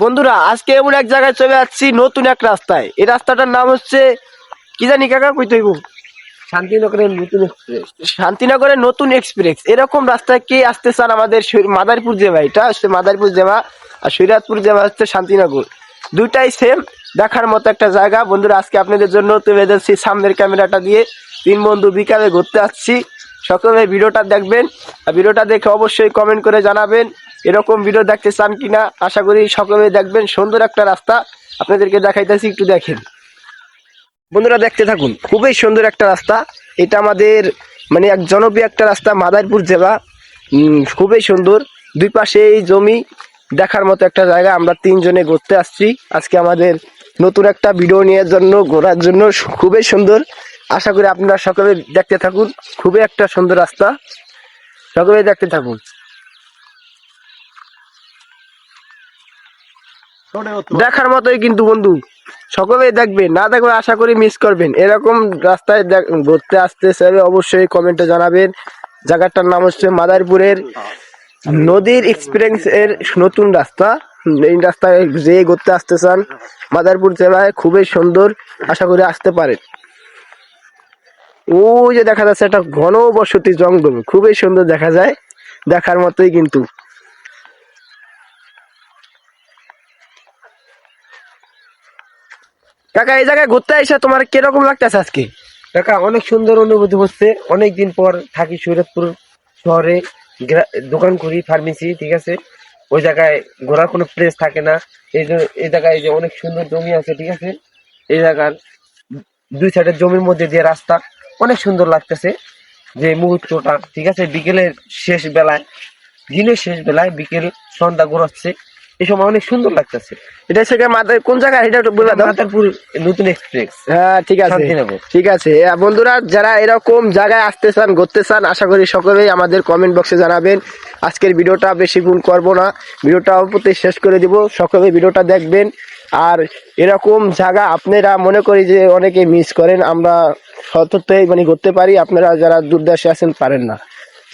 বন্ধুরা আজকে এমন এক জায়গায় চলে যাচ্ছি, নতুন এক রাস্তায়। এই রাস্তাটার নাম হচ্ছে কি জানি কাকা, কইতে হইব শান্তিনগরের নতুন এক্সপ্রেস। শান্তিনগরের নতুন এক্সপ্রেস। এরকম রাস্তায় কে আসতে চান? আমাদের মাদারীপুর জেলা, এটা হচ্ছে মাদারীপুর জেলা, আর শরীয়তপুর জেলা হচ্ছে শান্তিনগর। দুইটাই সেম, দেখার মতো একটা জায়গা। বন্ধুরা আজকে আপনাদের জন্য তুলে যাচ্ছি সামনের ক্যামেরাটা দিয়ে। তিন বন্ধু বিকালে ঘুরতে আসছি। সকলে ভিডিওটা দেখবেন, আর ভিডিওটা দেখে অবশ্যই কমেন্ট করে জানাবেন এরকম ভিডিও দেখতে চান কিনা। আশা করি সকলে দেখবেন। সুন্দর একটা রাস্তা আপনাদেরকে দেখাইতেছি, একটু দেখেন। বন্ধুরা দেখতে থাকুন, খুবই সুন্দর একটা রাস্তা। এটা আমাদের মানে এক জনপ্রিয় একটা রাস্তা, মাদারীপুর জেলা। খুবই সুন্দর, দুই পাশেই জমি, দেখার মতো একটা জায়গা। আমরা তিনজনে ঘুরতে আসছি আজকে আমাদের নতুন একটা ভিডিও নেওয়ার জন্য, ঘোরার জন্য। খুবই সুন্দর, আশা করি আপনারা সকলে দেখতে থাকুন। খুবই একটা সুন্দর রাস্তা, সকলে দেখতে থাকুন। দেখার মতোই কিন্তু বন্ধু, সকলেই দেখবেন, না দেখবে আশা করি মিস করবেন। এরকম রাস্তায় ঘুরতে আসতে চাইলে অবশ্যই কমেন্টে জানাবেন। জায়গাটার নাম হচ্ছে মাদারীপুরের নদীর এক্সপিরিয়েন্স এর নতুন রাস্তা। এই রাস্তায় যে ঘুরতে আসতে চান মাদারীপুর জেলায়, খুবই সুন্দর, আশা করি আসতে পারেন। ওই যে দেখা যাচ্ছে একটা ঘনবসতি জঙ্গল, খুবই সুন্দর দেখা যায়, দেখার মতোই কিন্তু। কাকা এই জায়গায় ঘুরতে এসে তোমার কিরকম লাগতেছে আজকে? কাকা অনেক সুন্দর অনুভূতি হচ্ছে। অনেকদিন পর থাকি শরীয়তপুর শহরে, দোকান করি ফার্মেসি, ঠিক আছে। ওই জায়গায় ঘোরার কোনো প্লেস থাকে না। এই জায়গায় যে অনেক সুন্দর জমি আছে, ঠিক আছে। এই জায়গার দুই সাইডের জমির মধ্যে দিয়ে রাস্তা অনেক সুন্দর লাগতেছে। যে মুহূর্তটা, ঠিক আছে, বিকেলের শেষ বেলায়, দিনের শেষ বেলায় বিকেল সন্ধ্যা ঘোরাচ্ছে, এই সময় অনেক সুন্দর লাগতেছে। এটা হচ্ছে কোন জায়গায়, এটা একটু বলে দাও। মাদারীপুর নতুন এক্সপ্রেস। হ্যাঁ ঠিক আছে, শান্তিনগর। ঠিক আছে। বন্ধুরা যারা এরকম জায়গায় আসতে চান, ঘুরতে চান, আশা করি সকলেই আমাদের কমেন্ট বক্সে জানাবেন। আজকের ভিডিওটা বেশি গুণ করবো না, ভিডিওটা অল্পতে শেষ করে দিব। সকলে ভিডিওটা দেখবেন। আর এরকম জায়গা আপনারা মনে করি যে অনেকে মিস করেন, আমরা সতর্কই মানে ঘুরতে পারি। আপনারা যারা দূর দেশে আছেন পারেন না,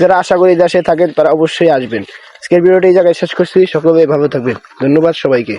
যারা আশা করি দেশে থাকেন তারা অবশ্যই আসবেন। আজকের ভিডিওটা এই জায়গায় শেষ করছি, সকলে ভালো থাকবেন। ধন্যবাদ সবাইকে।